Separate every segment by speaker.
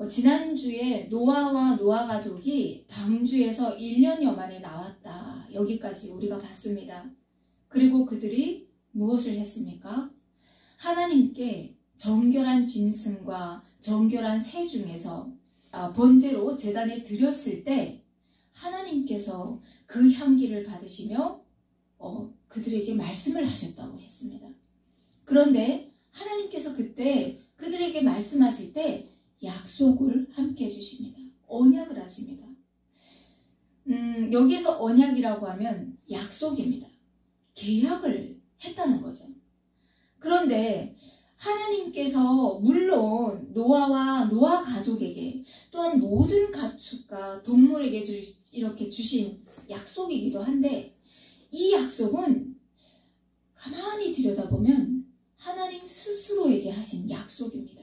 Speaker 1: 지난주에 노아와 노아 가족이 방주에서 1년여 만에 나왔다. 여기까지 우리가 봤습니다. 그리고 그들이 무엇을 했습니까? 하나님께 정결한 짐승과 정결한 새 중에서 번제로 제단에 드렸을 때 하나님께서 그 향기를 받으시며 그들에게 말씀을 하셨다고 했습니다. 그런데 하나님께서 그때 그들에게 말씀하실 때 약속을 함께 해주십니다. 언약을 하십니다. 여기에서 언약이라고 하면 약속입니다. 계약을 했다는 거죠. 그런데 하나님께서 물론 노아와 노아 가족에게 또한 모든 가축과 동물에게 이렇게 주신 약속이기도 한데 이 약속은 가만히 들여다보면 하나님 스스로에게 하신 약속입니다.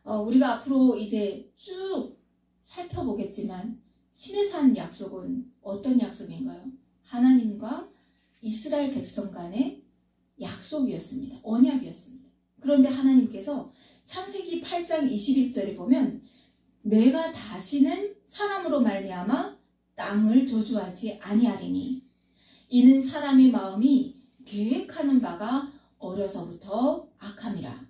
Speaker 1: 우리가 앞으로 이제 쭉 살펴보겠지만 시내산 약속은 어떤 약속인가요? 하나님과 이스라엘 백성 간의 약속이었습니다. 언약이었습니다. 그런데 하나님께서 창세기 8장 21절에 보면 내가 다시는 사람으로 말미암아 땅을 저주하지 아니하리니 이는 사람의 마음이 계획하는 바가 어려서부터 악함이라.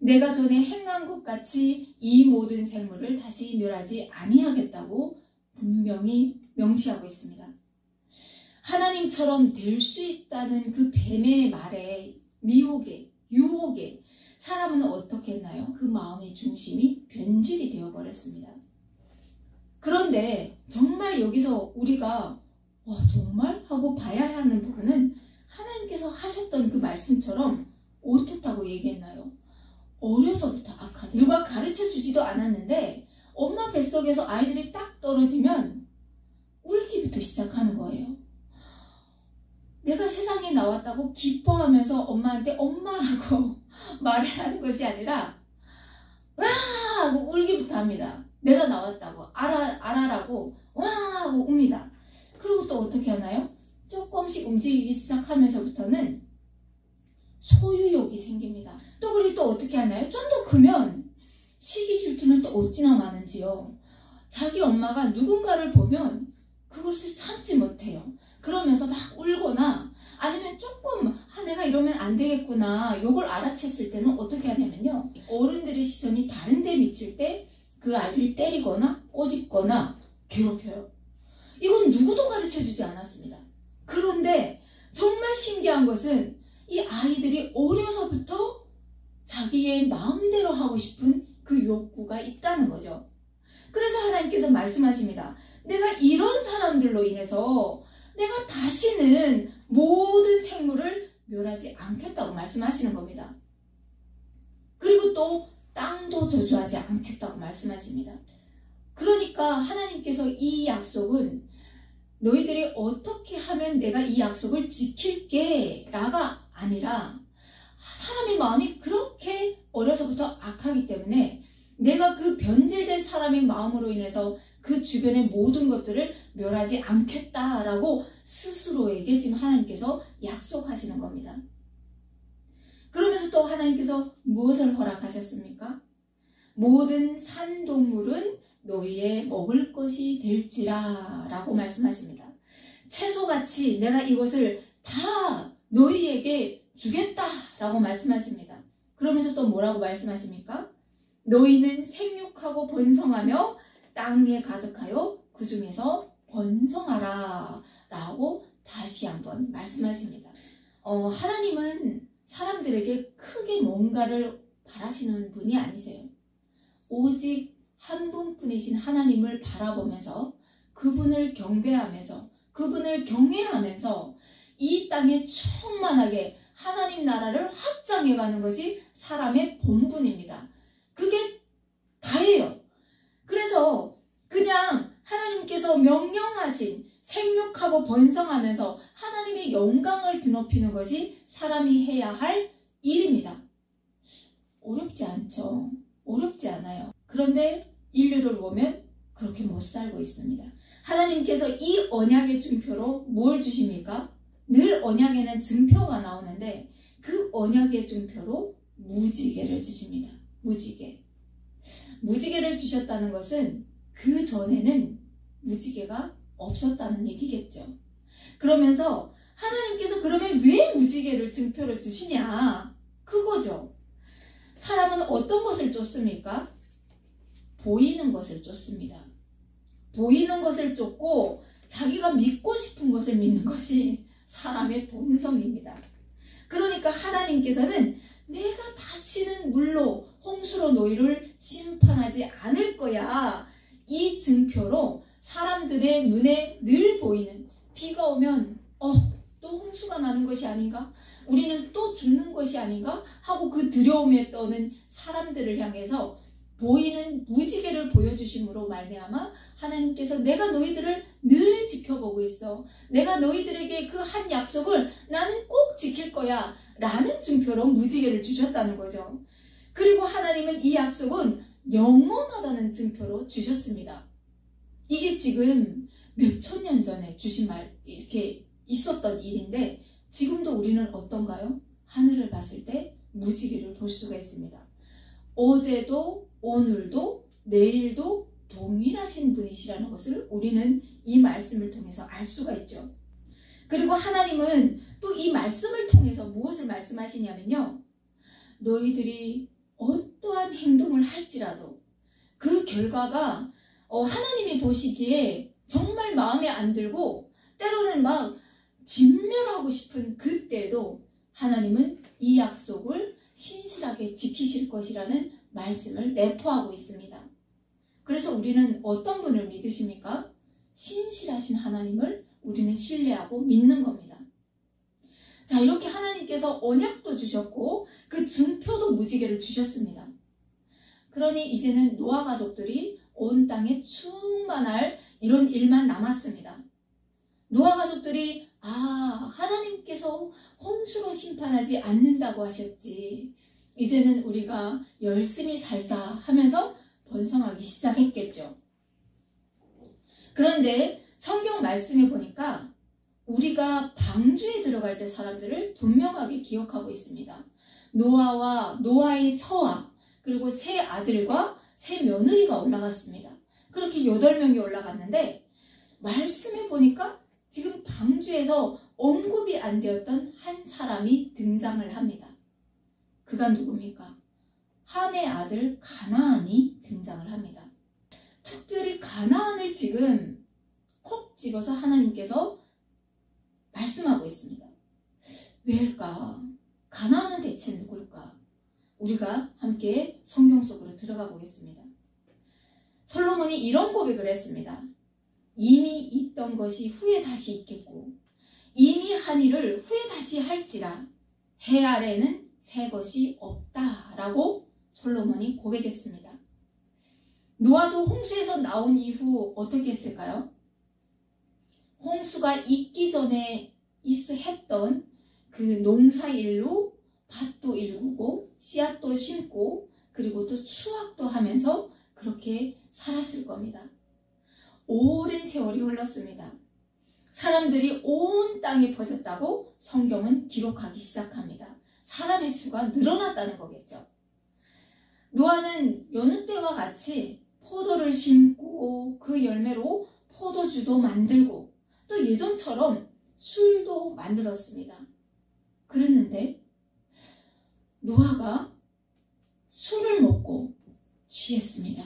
Speaker 1: 내가 전에 행한 것 같이 이 모든 생물을 다시 멸하지 아니하겠다고 분명히 명시하고 있습니다. 하나님처럼 될 수 있다는 그 뱀의 말에 미혹에 유혹에 사람은 어떻게 했나요? 그 마음의 중심이 변질이 되어버렸습니다. 그런데 정말 여기서 우리가 정말? 하고 봐야 하는 부분은 하나님께서 하셨던 그 말씀처럼 어떻다고 얘기했나요? 어려서부터 악하다. 누가 가르쳐주지도 않았는데 엄마 뱃속에서 아이들이 딱 떨어지면 울기부터 시작하는 거예요. 내가 세상에 나왔다고 기뻐하면서 엄마한테 엄마하고 말을 하는 것이 아니라 와 하고 울기부터 합니다. 내가 나왔다고 알아라고 와 하고 웁니다. 그리고 또 어떻게 하나요? 조금씩 움직이기 시작하면서부터는 소유욕이 생깁니다. 또 그리고 또 어떻게 하나요? 좀 더 크면 시기 질투는 또 어찌나 많은지요. 자기 엄마가 누군가를 보면 그것을 참지 못해요. 그러면서 막 울거나 아니면 조금 내가 이러면 안 되겠구나 이걸 알아챘을 때는 어떻게 하냐면요. 어른들의 시선이 다른 데 미칠 때 그 아이를 때리거나 꼬집거나 괴롭혀요. 이건 누구도 가르쳐주지 않았습니다. 그런데 정말 신기한 것은 이 아이들이 어려서부터 자기의 마음대로 하고 싶은 그 욕구가 있다는 거죠. 그래서 하나님께서 말씀하십니다. 내가 이런 사람들로 인해서 내가 다시는 모든 생물을 멸하지 않겠다고 말씀하시는 겁니다. 그리고 또 땅도 저주하지 않겠다고 말씀하십니다. 그러니까 하나님께서 이 약속은 너희들이 어떻게 하면 내가 이 약속을 지킬게 라가 아니라 사람의 마음이 그렇게 어려서부터 악하기 때문에 내가 그 변질된 사람의 마음으로 인해서 그 주변의 모든 것들을 멸하지 않겠다라고 스스로에게 지금 하나님께서 약속하시는 겁니다. 그러면서 또 하나님께서 무엇을 허락하셨습니까? 모든 산동물은 너희의 먹을 것이 될지라 라고 말씀하십니다. 채소같이 내가 이것을 다 너희에게 주겠다라고 말씀하십니다. 그러면서 또 뭐라고 말씀하십니까? 너희는 생육하고 번성하며 땅에 가득하여 그 중에서 번성하라 라고 다시 한번 말씀하십니다. 하나님은 사람들에게 크게 뭔가를 바라시는 분이 아니세요. 오직 한 분뿐이신 하나님을 바라보면서 그분을 경배하면서 그분을 경외하면서 이 땅에 충만하게 하나님 나라를 확장해가는 것이 사람의 본분입니다. 그게 다예요. 그래서 그냥 하나님께서 명령하신 생육하고 번성하면서 하나님의 영광을 드높이는 것이 사람이 해야 할 일입니다. 어렵지 않죠. 어렵지 않아요. 그런데 인류를 보면 그렇게 못 살고 있습니다. 하나님께서 이 언약의 증표로 뭘 주십니까? 늘 언약에는 증표가 나오는데 그 언약의 증표로 무지개를 주십니다. 무지개. 무지개를 주셨다는 것은 그 전에는 무지개가 없었다는 얘기겠죠. 그러면서 하나님께서 그러면 왜 무지개를 증표로 주시냐? 그거죠. 사람은 어떤 것을 쫓습니까? 보이는 것을 쫓습니다. 보이는 것을 쫓고 자기가 믿고 싶은 것을 믿는 것이 사람의 본성입니다. 그러니까 하나님께서는 내가 다시는 물로 홍수로 너희를 심판하지 않을 거야. 이 증표로 사람들의 눈에 늘 보이는 비가 오면 또 홍수가 나는 것이 아닌가? 우리는 또 죽는 것이 아닌가? 하고 그 두려움에 떠는 사람들을 향해서 보이는 무지개를 보여주심으로 말미암아 하나님께서 내가 너희들을 늘 지켜보고 있어. 내가 너희들에게 그 한 약속을 나는 꼭 지킬 거야. 라는 증표로 무지개를 주셨다는 거죠. 그리고 하나님은 이 약속은 영원하다는 증표로 주셨습니다. 이게 지금 몇천 년 전에 주신 말, 이렇게 있었던 일인데 지금도 우리는 어떤가요? 하늘을 봤을 때 무지개를 볼 수가 있습니다. 어제도 오늘도 내일도 동일하신 분이시라는 것을 우리는 이 말씀을 통해서 알 수가 있죠. 그리고 하나님은 또 이 말씀을 통해서 무엇을 말씀하시냐면요. 너희들이 어떠한 행동을 할지라도 그 결과가 하나님이 보시기에 정말 마음에 안 들고 때로는 막 진멸하고 싶은 그때도 하나님은 이 약속을 신실하게 지키실 것이라는 말씀을 내포하고 있습니다. 그래서 우리는 어떤 분을 믿으십니까? 신실하신 하나님을 우리는 신뢰하고 믿는 겁니다. 자, 이렇게 하나님께서 언약도 주셨고 그 증표도 무지개를 주셨습니다. 그러니 이제는 노아 가족들이 온 땅에 충만할 이런 일만 남았습니다. 노아 가족들이 하나님께서 홍수로 심판하지 않는다고 하셨지. 이제는 우리가 열심히 살자 하면서 번성하기 시작했겠죠. 그런데 성경 말씀에 보니까 우리가 방주에 들어갈 때 사람들을 분명하게 기억하고 있습니다. 노아와 노아의 처와 그리고 세 아들과 세 며느리가 올라갔습니다. 그렇게 8명이 올라갔는데 말씀에 보니까 지금 방주에서 언급이 안 되었던 한 사람이 등장을 합니다. 그가 누굽니까? 함의 아들 가나안이 등장을 합니다. 특별히 가나안을 지금 콕 집어서 하나님께서 말씀하고 있습니다. 왜일까? 가나안은 대체 누굴까? 우리가 함께 성경 속으로 들어가 보겠습니다. 솔로몬이 이런 고백을 했습니다. 이미 있던 것이 후에 다시 있겠고 이미 한 일을 후에 다시 할지라 해 아래는 새 것이 없다라고 솔로몬이 고백했습니다. 노아도 홍수에서 나온 이후 어떻게 했을까요? 홍수가 있기 전에 했던 그 농사일로 밭도 일구고 씨앗도 심고 그리고 또 수확도 하면서 그렇게 살았을 겁니다. 오랜 세월이 흘렀습니다. 사람들이 온 땅에 퍼졌다고 성경은 기록하기 시작합니다. 사람의 수가 늘어났다는 거겠죠. 노아는 여느 때와 같이 포도를 심고 그 열매로 포도주도 만들고 또 예전처럼 술도 만들었습니다. 그랬는데 노아가 술을 먹고 취했습니다.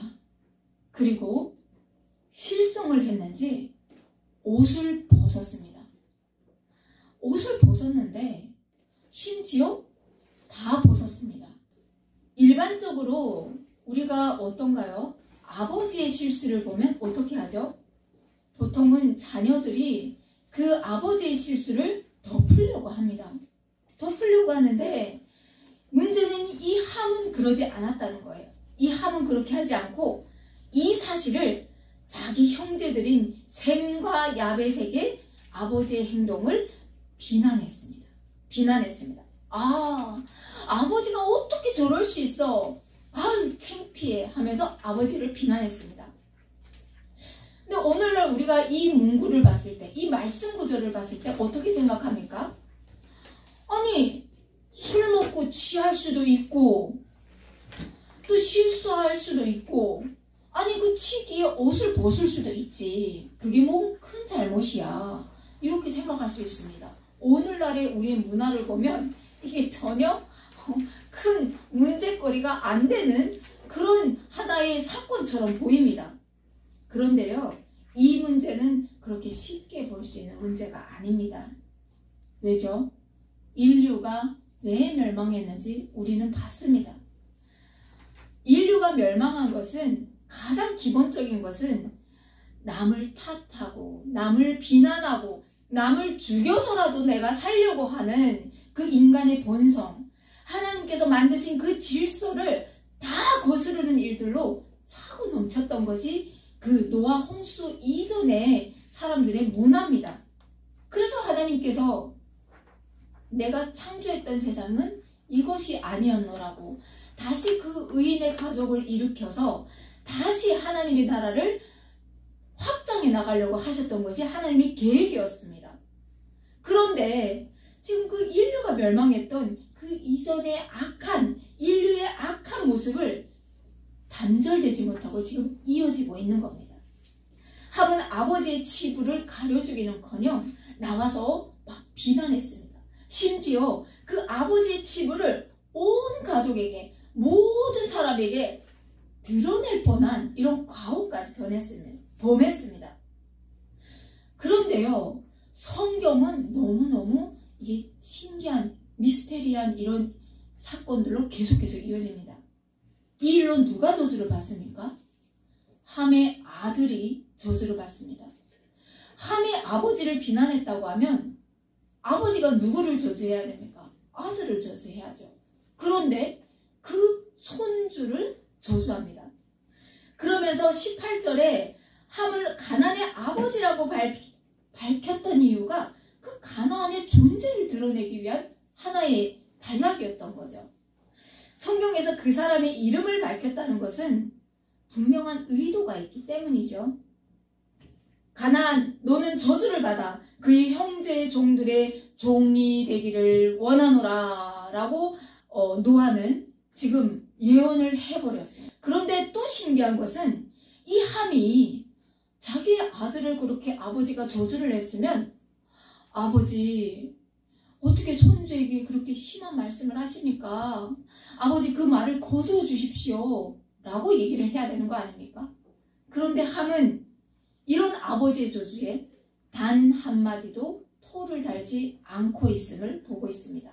Speaker 1: 그리고 실성을 했는지 옷을 벗었습니다. 옷을 벗었는데 심지어 다 벗었습니다. 일반적으로 우리가 어떤가요? 아버지의 실수를 보면 어떻게 하죠? 보통은 자녀들이 그 아버지의 실수를 덮으려고 합니다. 덮으려고 하는데 문제는 이 함은 그러지 않았다는 거예요. 이 함은 그렇게 하지 않고 이 사실을 자기 형제들인 셈과 야벳에게 아버지의 행동을 비난했습니다. 아버지가 어떻게 저럴 수 있어? 창피해 하면서 아버지를 비난했습니다. 근데 오늘날 우리가 이 문구를 봤을 때, 이 말씀 구절을 봤을 때 어떻게 생각합니까? 아니, 술 먹고 취할 수도 있고 또 실수할 수도 있고, 아니 그 치기에 옷을 벗을 수도 있지. 그게 뭐 큰 잘못이야. 이렇게 생각할 수 있습니다. 오늘날의 우리의 문화를 보면 이게 전혀 큰 문제거리가 안 되는 그런 하나의 사건처럼 보입니다. 그런데요, 이 문제는 그렇게 쉽게 볼 수 있는 문제가 아닙니다. 왜죠? 인류가 왜 멸망했는지 우리는 봤습니다. 인류가 멸망한 것은, 가장 기본적인 것은 남을 탓하고 남을 비난하고 남을 죽여서라도 내가 살려고 하는 그 인간의 본성, 하나님께서 만드신 그 질서를 다 거스르는 일들로 차고 넘쳤던 것이 그 노아 홍수 이전의 사람들의 문화입니다. 그래서 하나님께서 내가 창조했던 세상은 이것이 아니었노라고 다시 그 의인의 가족을 일으켜서 다시 하나님의 나라를 확장해 나가려고 하셨던 것이 하나님의 계획이었습니다. 그런데 지금 그 인류가 멸망했던 그 이전의 인류의 악한 모습을 단절되지 못하고 지금 이어지고 있는 겁니다. 함은 아버지의 치부를 가려주기는커녕 나와서 막 비난했습니다. 심지어 그 아버지의 치부를 온 가족에게, 모든 사람에게 드러낼 뻔한 이런 과오까지 범했습니다. 그런데요, 성경은 너무너무 이게 신기한, 미스테리한 이런 사건들로 계속해서 이어집니다. 이 일로 누가 저주를 받습니까? 함의 아들이 저주를 받습니다. 함의 아버지를 비난했다고 하면 아버지가 누구를 저주해야 됩니까? 아들을 저주해야죠. 그런데 그 손주를 저주합니다. 그러면서 18절에 함을 가나안의 아버지라고 밝혔던 이유가 그 가나안의 존재를 드러내기 위한 하나의 단락이었던 거죠. 성경에서 그 사람의 이름을 밝혔다는 것은 분명한 의도가 있기 때문이죠. 가나안, 너는 저주를 받아 그의 형제의 종들의 종이 되기를 원하노라 라고 노아는 지금 예언을 해버렸어요. 그런데 또 신기한 것은 이 함이 자기의 아들을 그렇게 아버지가 저주를 했으면, 아버지 어떻게 손주에게 그렇게 심한 말씀을 하십니까? 아버지 그 말을 거두어 주십시오 라고 얘기를 해야 되는 거 아닙니까? 그런데 함은 이런 아버지의 저주에 단 한마디도 토를 달지 않고 있음을 보고 있습니다.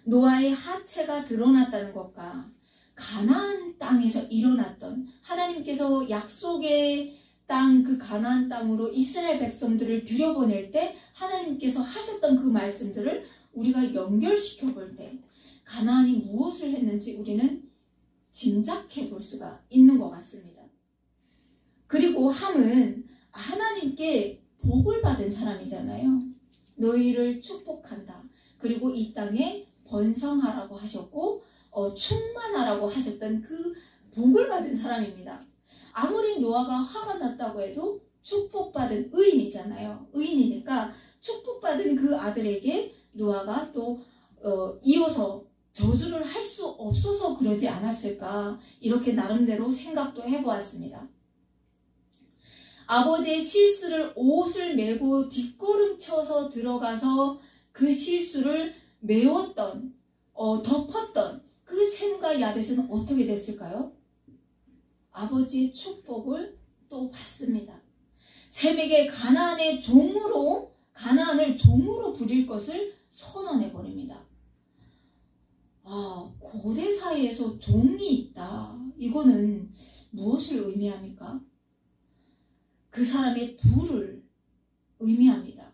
Speaker 1: 노아의 하체가 드러났다는 것과 가나안 땅에서 일어났던, 하나님께서 약속의 땅, 그 가나안 땅으로 이스라엘 백성들을 들여보낼 때 하나님께서 하셨던 그 말씀들을 우리가 연결시켜 볼 때 가나안이 무엇을 했는지 우리는 짐작해 볼 수가 있는 것 같습니다. 그리고 함은 하나님께 복을 받은 사람이잖아요. 너희를 축복한다. 그리고 이 땅에 번성하라고 하셨고 충만하라고 하셨던 그 복을 받은 사람입니다. 아무리 노아가 화가 났다고 해도 축복받은 의인이잖아요. 의인이니까 축복받은 그 아들에게 노아가 또 이어서 저주를 할 수 없어서 그러지 않았을까, 이렇게 나름대로 생각도 해보았습니다. 아버지의 실수를 옷을 메고 뒷걸음쳐서 들어가서 그 실수를 메웠던, 덮었던 그 셈과 야벳은 어떻게 됐을까요? 아버지의 축복을 또 받습니다. 셈에게 가나안을 종으로 부릴 것을 선언해버립니다. 고대 사회에서 종이 있다. 이거는 무엇을 의미합니까? 그 사람의 부를 의미합니다.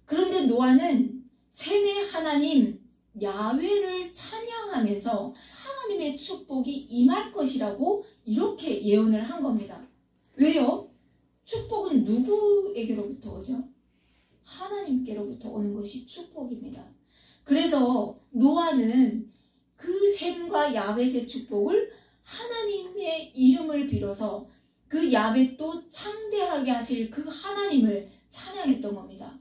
Speaker 1: 그런데 노아는 셈의 하나님 야훼를 찬양하면서 하나님의 축복이 임할 것이라고 이렇게 예언을 한 겁니다. 왜요? 축복은 누구에게로부터 오죠? 하나님께로부터 오는 것이 축복입니다. 그래서 노아는 그 셈과 야벳의 축복을 하나님의 이름을 빌어서 그 야벳도 창대하게 하실 그 하나님을 찬양했던 겁니다.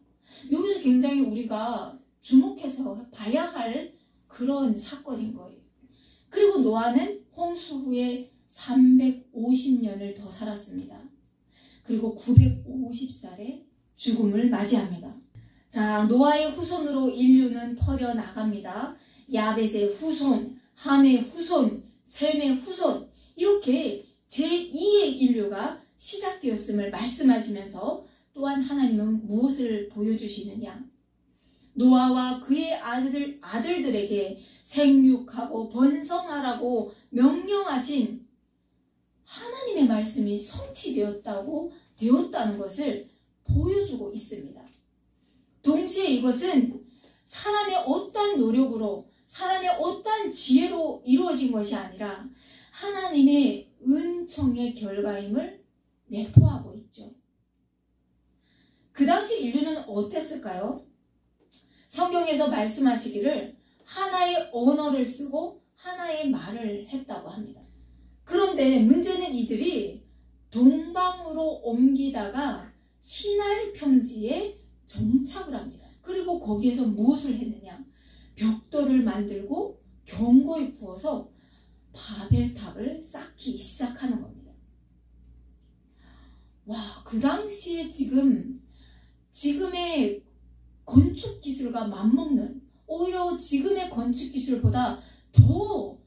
Speaker 1: 여기서 굉장히 우리가 주목해서 봐야 할 그런 사건인 거예요. 그리고 노아는 홍수 후에 350년을 더 살았습니다. 그리고 950살에 죽음을 맞이합니다. 자, 노아의 후손으로 인류는 퍼져나갑니다. 야벳의 후손, 함의 후손, 셈의 후손, 이렇게 제2의 인류가 시작되었음을 말씀하시면서 또한 하나님은 무엇을 보여주시느냐? 노아와 그의 아들들에게 생육하고 번성하라고 명령하신 하나님의 말씀이 되었다는 것을 보여주고 있습니다. 동시에 이것은 사람의 어떠한 노력으로, 사람의 어떠한 지혜로 이루어진 것이 아니라 하나님의 은총의 결과임을 내포하고 있죠. 그 당시 인류는 어땠을까요? 성경에서 말씀하시기를 하나의 언어를 쓰고 하나의 말을 했다고 합니다. 그런데 문제는 이들이 동방으로 옮기다가 시날 평지에 정착을 합니다. 그리고 거기에서 무엇을 했느냐? 벽돌을 만들고 견고히 구워서 바벨탑을 쌓기 시작하는 겁니다. 와, 그 당시에 지금의 건축 기술과 맞먹는, 오히려 지금의 건축 기술보다 더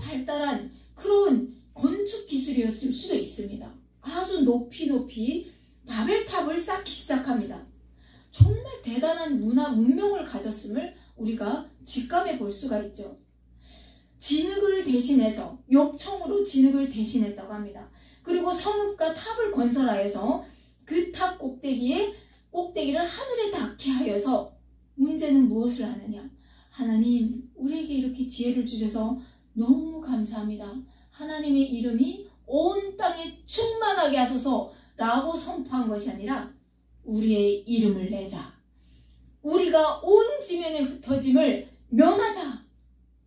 Speaker 1: 발달한 그런 건축 기술이었을 수도 있습니다. 아주 높이 바벨탑을 쌓기 시작합니다. 정말 대단한 문명을 가졌음을 우리가 직감해 볼 수가 있죠. 진흙을 대신해서, 욕청으로 진흙을 대신했다고 합니다. 그리고 성읍과 탑을 건설하여서 그 탑 꼭대기를 하늘에 닿게 하여서, 문제는 무엇을 하느냐? 하나님, 우리에게 이렇게 지혜를 주셔서 너무 감사합니다. 하나님의 이름이 온 땅에 충만하게 하소서 라고 선포한 것이 아니라 우리의 이름을 내자, 우리가 온 지면에 흩어짐을 면하자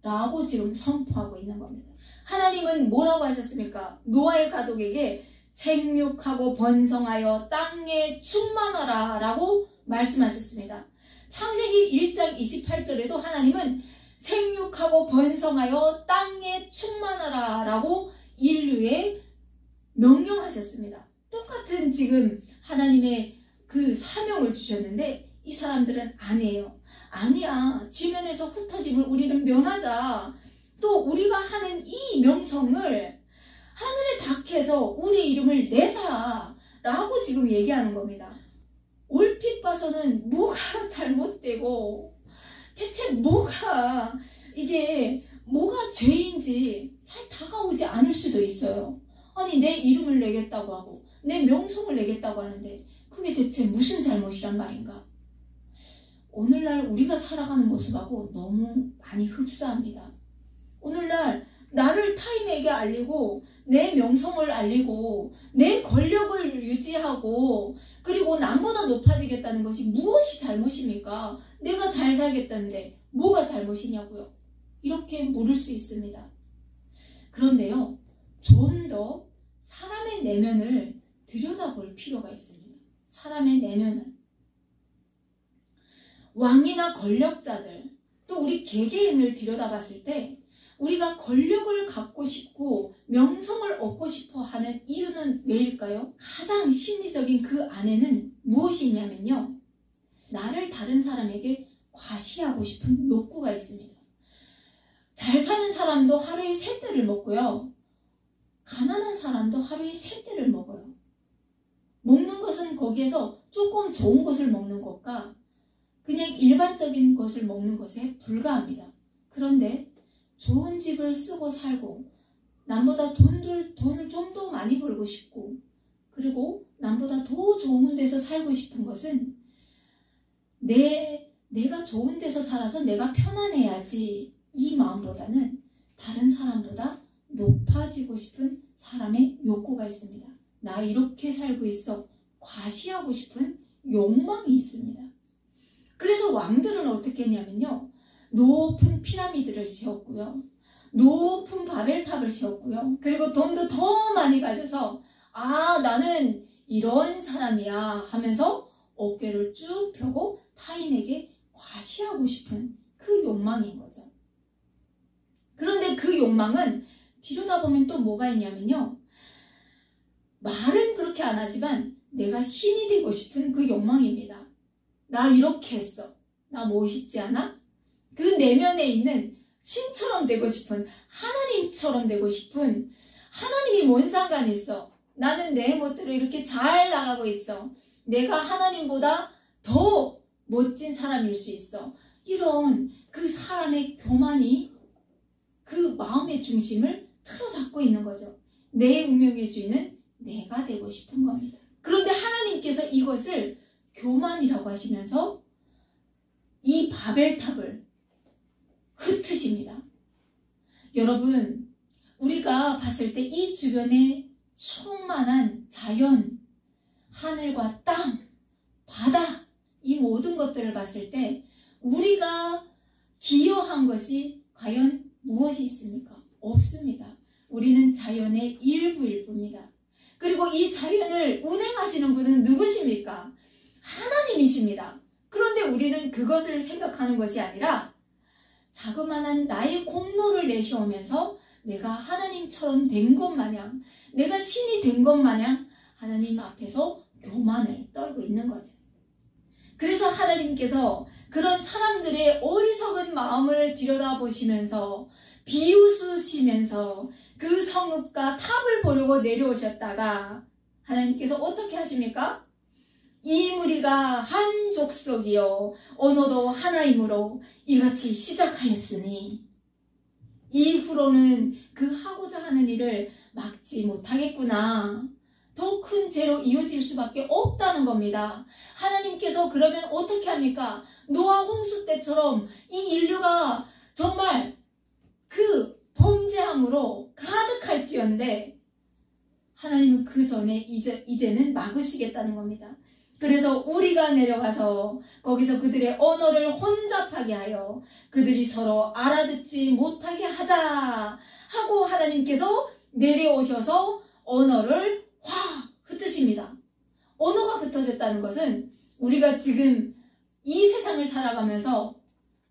Speaker 1: 라고 지금 선포하고 있는 겁니다. 하나님은 뭐라고 하셨습니까? 노아의 가족에게 생육하고 번성하여 땅에 충만하라 라고 말씀하셨습니다. 창세기 1장 28절에도 하나님은 생육하고 번성하여 땅에 충만하라 라고 인류에 명령하셨습니다. 똑같은 지금 하나님의 그 사명을 주셨는데 이 사람들은 아니에요. 아니야, 지면에서 흩어짐을 우리는 면하자. 또 우리가 하는 이 명성을 하늘에 닿게 해서 우리 이름을 내자 라고 지금 얘기하는 겁니다. 얼핏 봐서는 뭐가 잘못되고 대체 뭐가 죄인지 잘 다가오지 않을 수도 있어요. 아니, 내 이름을 내겠다고 하고 내 명성을 내겠다고 하는데 그게 대체 무슨 잘못이란 말인가? 오늘날 우리가 살아가는 모습하고 너무 많이 흡사합니다. 오늘날 나를 타인에게 알리고 내 명성을 알리고 내 권력을 유지하고 그리고 남보다 높아지겠다는 것이 무엇이 잘못입니까? 내가 잘 살겠다는데 뭐가 잘못이냐고요? 이렇게 물을 수 있습니다. 그런데요, 좀 더 사람의 내면을 들여다볼 필요가 있습니다. 사람의 내면은 왕이나 권력자들, 또 우리 개개인을 들여다봤을 때 우리가 권력을 갖고 싶고 명성을 얻고 싶어 하는 이유는 왜일까요? 가장 심리적인 그 안에는 무엇이 있냐면요, 나를 다른 사람에게 과시하고 싶은 욕구가 있습니다. 잘 사는 사람도 하루에 3끼를 먹고요, 가난한 사람도 하루에 3끼를 먹어요. 먹는 것은 거기에서 조금 좋은 것을 먹는 것과 그냥 일반적인 것을 먹는 것에 불과합니다. 그런데 좋은 집을 쓰고 살고 남보다 돈을 좀 더 많이 벌고 싶고 그리고 남보다 더 좋은 데서 살고 싶은 것은 내가 좋은 데서 살아서 내가 편안해야지, 이 마음보다는 다른 사람보다 높아지고 싶은 사람의 욕구가 있습니다. 나 이렇게 살고 있어 과시하고 싶은 욕망이 있습니다. 그래서 왕들은 어떻게 했냐면요, 높은 피라미드를 세웠고요, 높은 바벨탑을 세웠고요, 그리고 돈도 더 많이 가져서 나는 이런 사람이야 하면서 어깨를 쭉 펴고 타인에게 과시하고 싶은 그 욕망인 거죠. 그런데 그 욕망은 들여다보면 또 뭐가 있냐면요. 말은 그렇게 안 하지만 내가 신이 되고 싶은 그 욕망입니다. 나 이렇게 했어. 나 멋있지 않아? 그 내면에 있는 신처럼 되고 싶은, 하나님처럼 되고 싶은, 하나님이 뭔 상관이 있어? 나는 내 멋대로 이렇게 잘 나가고 있어. 내가 하나님보다 더 멋진 사람일 수 있어. 이런 그 사람의 교만이 그 마음의 중심을 틀어잡고 있는 거죠. 내 운명의 주인은 내가 되고 싶은 겁니다. 그런데 하나님께서 이것을 교만이라고 하시면서 이 바벨탑을 흩으십니다. 여러분, 우리가 봤을 때 이 주변에 충만한 자연, 하늘과 땅, 바다, 이 모든 것들을 봤을 때 우리가 기여한 것이 과연 무엇이 있습니까? 없습니다. 우리는 자연의 일부일 뿐입니다. 그리고 이 자연을 운행하시는 분은 누구십니까? 하나님이십니다. 그런데 우리는 그것을 생각하는 것이 아니라 자그마한 나의 공로를 내세우면서 내가 하나님처럼 된 것 마냥, 내가 신이 된 것 마냥 하나님 앞에서 교만을 떨고 있는 거죠. 그래서 하나님께서 그런 사람들의 어리석은 마음을 들여다보시면서 비웃으시면서 그 성읍과 탑을 보려고 내려오셨다가 하나님께서 어떻게 하십니까? 이 무리가 한 족속이요 언어도 하나이므로 이같이 시작하였으니 이후로는 그 하고자 하는 일을 막지 못하겠구나. 더 큰 죄로 이어질 수밖에 없다는 겁니다. 하나님께서 그러면 어떻게 합니까? 노아 홍수 때처럼 이 인류가 정말 그 범죄함으로 가득할지언데 하나님은 그 전에 이제는 막으시겠다는 겁니다. 그래서 우리가 내려가서 거기서 그들의 언어를 혼잡하게 하여 그들이 서로 알아듣지 못하게 하자 하고 하나님께서 내려오셔서 언어를 확 흩으십니다. 언어가 흩어졌다는 것은 우리가 지금 이 세상을 살아가면서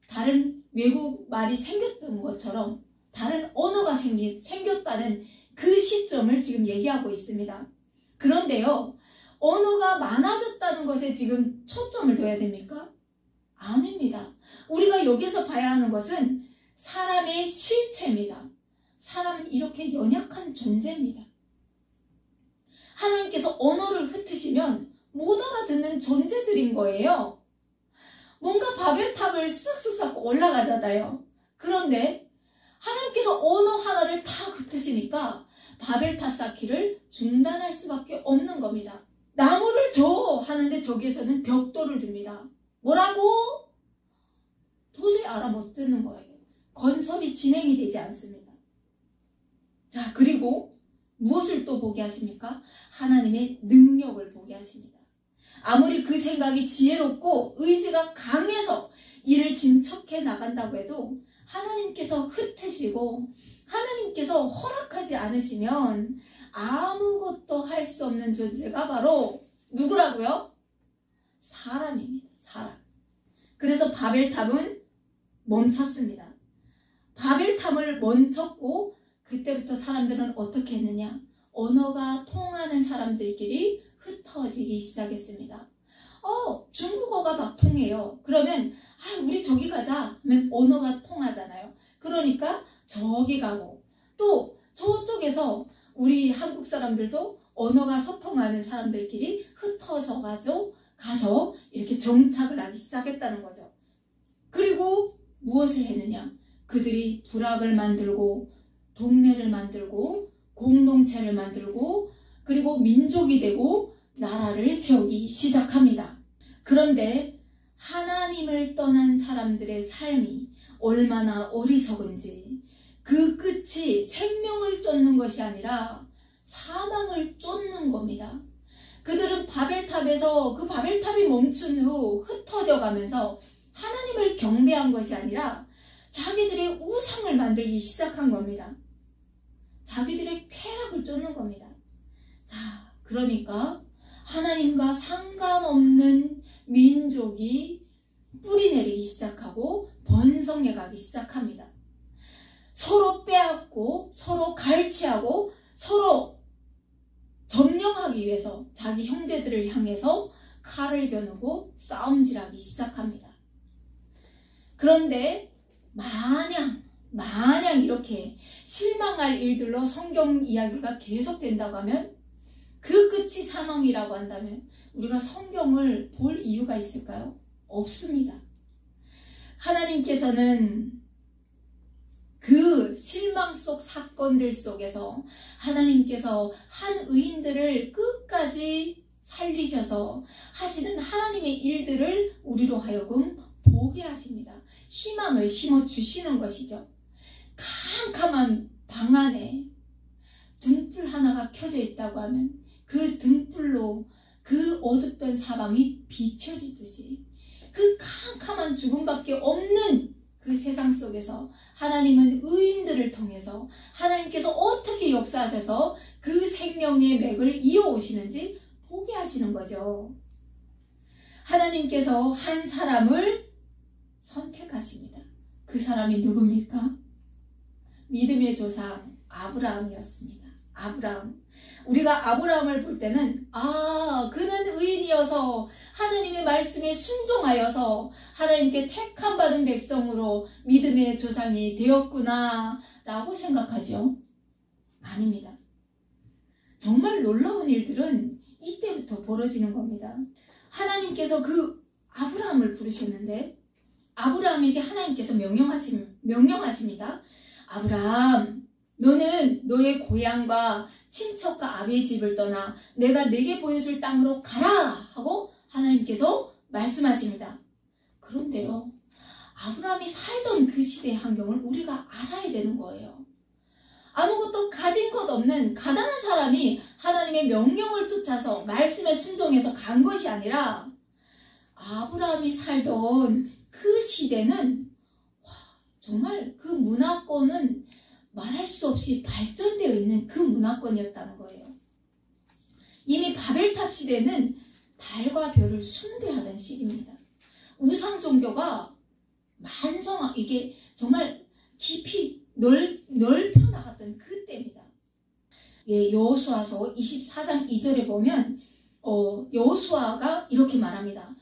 Speaker 1: 다른 외국 말이 생겼던 것처럼 다른 언어가 생겼다는 그 시점을 지금 얘기하고 있습니다. 그런데요, 언어가 많아졌다는 것에 지금 초점을 둬야 됩니까? 아닙니다. 우리가 여기서 봐야 하는 것은 사람의 실체입니다. 사람은 이렇게 연약한 존재입니다. 하나님께서 언어를 흩으시면 못 알아듣는 존재들인 거예요. 뭔가 바벨탑을 쓱쓱 쌓고 올라가잖아요. 그런데 하나님께서 언어 하나를 다 흩으시니까 바벨탑 쌓기를 중단할 수밖에 없는 겁니다. 나무를 줘 하는데 저기에서는 벽돌을 듭니다. 뭐라고? 도저히 알아 못 듣는 거예요. 건설이 진행이 되지 않습니다. 자, 그리고 무엇을 또 보게 하십니까? 하나님의 능력을 보게 하십니다. 아무리 그 생각이 지혜롭고 의지가 강해서 이를 진척해 나간다고 해도 하나님께서 흩으시고 하나님께서 허락하지 않으시면 아무것도 할 수 없는 존재가 바로 누구라고요? 사람입니다. 사람. 그래서 바벨탑은 멈췄습니다. 바벨탑을 멈췄고 그때부터 사람들은 어떻게 했느냐? 언어가 통하는 사람들끼리 흩어지기 시작했습니다. 중국어가 막 통해요. 그러면 우리 저기 가자 하면 언어가 통하잖아요. 그러니까 저기 가고 또 저쪽에서 우리 한국 사람들도 언어가 소통하는 사람들끼리 흩어져 가서 이렇게 정착을 하기 시작했다는 거죠. 그리고 무엇을 했느냐? 그들이 부락을 만들고 동네를 만들고 공동체를 만들고 그리고 민족이 되고 나라를 세우기 시작합니다. 그런데 하나님을 떠난 사람들의 삶이 얼마나 어리석은지 그 끝이 생명을 쫓는 것이 아니라 사망을 쫓는 겁니다. 그들은 바벨탑에서 그 바벨탑이 멈춘 후 흩어져 가면서 하나님을 경배한 것이 아니라 자기들의 우상을 만들기 시작한 겁니다. 자기들의 쾌락을 쫓는 겁니다. 자, 그러니까 하나님과 상관없는 민족이 뿌리내리기 시작하고 번성해 가기 시작합니다. 서로 빼앗고 서로 갈취하고 서로 점령하기 위해서 자기 형제들을 향해서 칼을 겨누고 싸움질하기 시작합니다. 그런데 마냥 이렇게 실망할 일들로 성경 이야기가 계속된다고 하면, 그 끝이 사망이라고 한다면 우리가 성경을 볼 이유가 있을까요? 없습니다. 하나님께서는 그 실망 속 사건들 속에서 하나님께서 한 의인들을 끝까지 살리셔서 하시는 하나님의 일들을 우리로 하여금 보게 하십니다. 희망을 심어주시는 것이죠. 캄캄한 방 안에 등불 하나가 켜져 있다고 하면 그 등불로 그 어둡던 사방이 비춰지듯이 그 캄캄한 죽음밖에 없는 그 세상 속에서 하나님은 의인들을 통해서 하나님께서 어떻게 역사하셔서 그 생명의 맥을 이어오시는지 보게 하시는 거죠. 하나님께서 한 사람을 선택하십니다. 그 사람이 누굽니까? 믿음의 조상 아브라함이었습니다. 아브라함. 우리가 아브라함을 볼 때는 그는 의인이어서 하나님의 말씀에 순종하여서 하나님께 택함 받은 백성으로 믿음의 조상이 되었구나 라고 생각하죠. 아닙니다. 정말 놀라운 일들은 이때부터 벌어지는 겁니다. 하나님께서 그 아브라함을 부르셨는데 아브라함에게 하나님께서 명령하십니다. 아브라함, 너는 너의 고향과 친척과 아비의 집을 떠나 내가 네게 보여줄 땅으로 가라 하고 하나님께서 말씀하십니다. 그런데요, 아브라함이 살던 그 시대의 환경을 우리가 알아야 되는 거예요. 아무것도 가진 것 없는 가난한 사람이 하나님의 명령을 쫓아서 말씀에 순종해서 간 것이 아니라 아브라함이 살던 그 시대는 정말 그 문화권은 말할 수 없이 발전되어 있는 그 문화권이었다는 거예요. 이미 바벨탑 시대는 달과 별을 숭배하던 시기입니다. 우상 종교가 이게 정말 깊이 넓혀 나갔던 그때입니다. 여호수아서 24장 2절에 보면 여호수아가 이렇게 말합니다.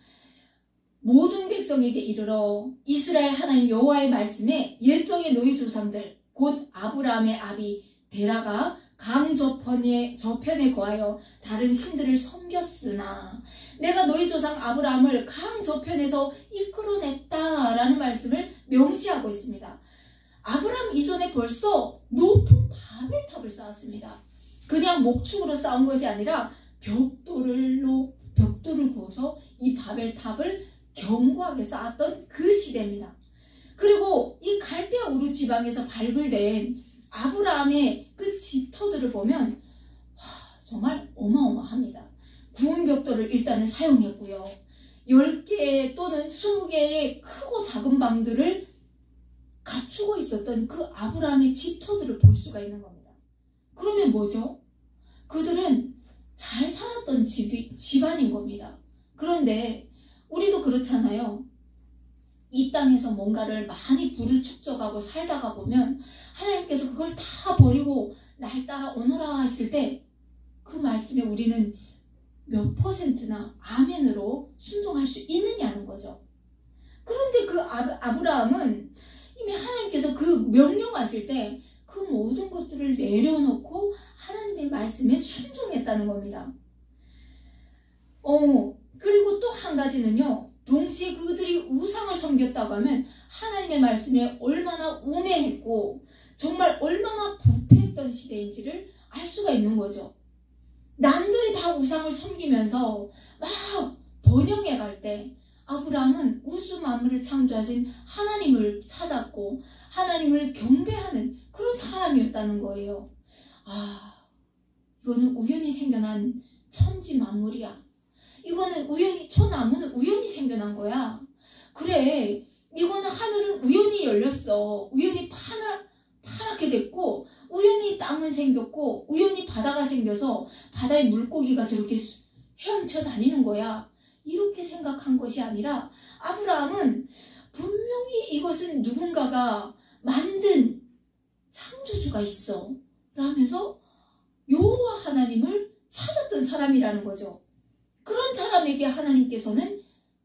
Speaker 1: 모든 백성에게 이르러 이스라엘 하나님 여호와의 말씀에 옛적의 너희 조상들 곧 아브라함의 아비 데라가 강 저편에 거하여 다른 신들을 섬겼으나 내가 너희 조상 아브라함을 강 저편에서 이끌어냈다라는 말씀을 명시하고 있습니다. 아브라함 이전에 벌써 높은 바벨탑을 쌓았습니다. 그냥 목축으로 쌓은 것이 아니라 벽돌을 구워서 이 바벨탑을 견고하게 쌓았던 그 시대입니다. 그리고 이 갈대아 우르 지방에서 발굴된 아브라함의 그 집터들을 보면 정말 어마어마합니다. 구운 벽돌을 일단은 사용했고요. 10개 또는 20개의 크고 작은 방들을 갖추고 있었던 그 아브라함의 집터들을 볼 수가 있는 겁니다. 그러면 뭐죠? 그들은 잘 살았던 집안인 겁니다. 그런데 우리도 그렇잖아요. 이 땅에서 뭔가를 많이 부를 축적하고 살다가 보면 하나님께서 그걸 다 버리고 날 따라 오너라 했을 때 그 말씀에 우리는 몇 %나 아멘으로 순종할 수 있느냐는 거죠. 그런데 그 아브라함은 이미 하나님께서 그 명령하실 때 그 모든 것들을 내려놓고 하나님의 말씀에 순종했다는 겁니다. 그리고 또 한 가지는요. 동시에 그들이 우상을 섬겼다고 하면 하나님의 말씀에 얼마나 우매했고 정말 얼마나 부패했던 시대인지를 알 수가 있는 거죠. 남들이 다 우상을 섬기면서 막 번영해 갈 때 아브라함은 우주 만물을 창조하신 하나님을 찾았고 하나님을 경배하는 그런 사람이었다는 거예요. 이거는 우연히 생겨난 천지 만물이야. 이거는 소나무는 우연히 생겨난 거야. 그래, 이거는 하늘은 우연히 열렸어. 우연히 파랗게 됐고, 우연히 땅은 생겼고, 우연히 바다가 생겨서 바다에 물고기가 저렇게 헤엄쳐 다니는 거야. 이렇게 생각한 것이 아니라 아브라함은 분명히 이것은 누군가가 만든 창조주가 있어 라면서 여호와 하나님을 찾았던 사람이라는 거죠. 그런 사람에게 하나님께서는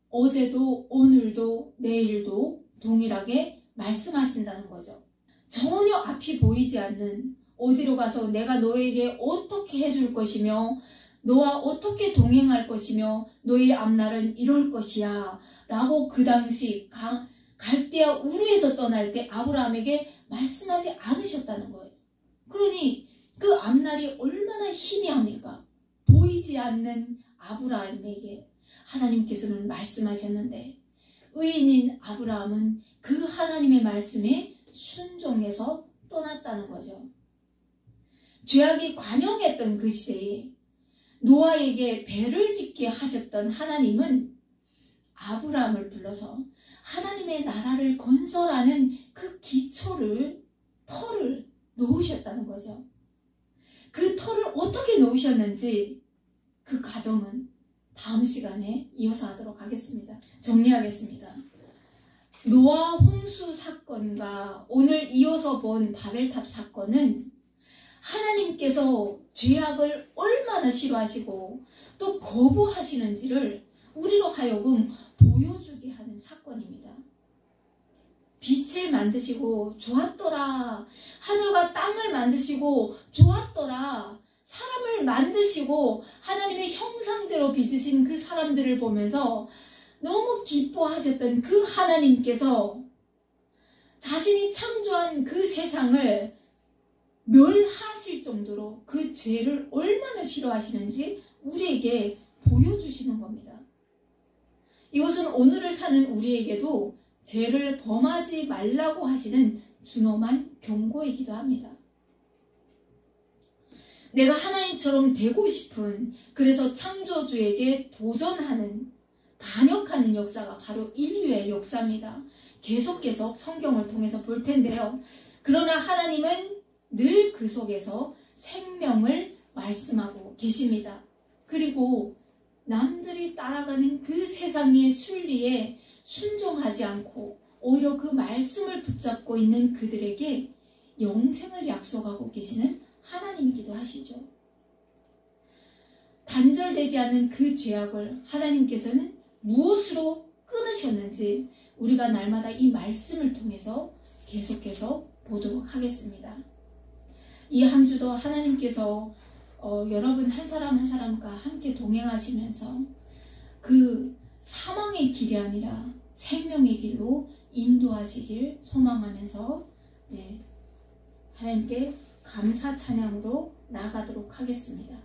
Speaker 1: 어제도 오늘도 내일도 동일하게 말씀하신다는 거죠. 전혀 앞이 보이지 않는, 어디로 가서 내가 너에게 어떻게 해줄 것이며 너와 어떻게 동행할 것이며 너의 앞날은 이럴 것이야 라고 그 당시 갈대아 우르에서 떠날 때 아브라함에게 말씀하지 않으셨다는 거예요. 그러니 그 앞날이 얼마나 희미합니까? 보이지 않는 아브라함에게 하나님께서는 말씀하셨는데 의인인 아브라함은 그 하나님의 말씀에 순종해서 떠났다는 거죠. 죄악이 관영했던 그 시대에 노아에게 배를 짓게 하셨던 하나님은 아브라함을 불러서 하나님의 나라를 건설하는 그 터를 놓으셨다는 거죠. 그 터를 어떻게 놓으셨는지 그 과정은 다음 시간에 이어서 하도록 하겠습니다. 정리하겠습니다. 노아 홍수 사건과 오늘 이어서 본 바벨탑 사건은 하나님께서 죄악을 얼마나 싫어하시고 또 거부하시는지를 우리로 하여금 보여주게 하는 사건입니다. 빛을 만드시고 좋았더라. 하늘과 땅을 만드시고 좋았더라. 사람을 만드시고 하나님의 형상대로 빚으신 그 사람들을 보면서 너무 기뻐하셨던 그 하나님께서 자신이 창조한 그 세상을 멸하실 정도로 그 죄를 얼마나 싫어하시는지 우리에게 보여주시는 겁니다. 이것은 오늘을 사는 우리에게도 죄를 범하지 말라고 하시는 준엄한 경고이기도 합니다. 내가 하나님처럼 되고 싶은, 그래서 창조주에게 도전하는, 반역하는 역사가 바로 인류의 역사입니다. 계속 성경을 통해서 볼 텐데요. 그러나 하나님은 늘 그 속에서 생명을 말씀하고 계십니다. 그리고 남들이 따라가는 그 세상의 순리에 순종하지 않고 오히려 그 말씀을 붙잡고 있는 그들에게 영생을 약속하고 계시는 하나님이기도 하시죠. 단절되지 않은 그 죄악을 하나님께서는 무엇으로 끊으셨는지 우리가 날마다 이 말씀을 통해서 계속해서 보도록 하겠습니다. 이 한 주도 하나님께서 여러분 한 사람 한 사람과 함께 동행하시면서 그 사망의 길이 아니라 생명의 길로 인도하시길 소망하면서 하나님께 감사 찬양으로 나아가도록 하겠습니다.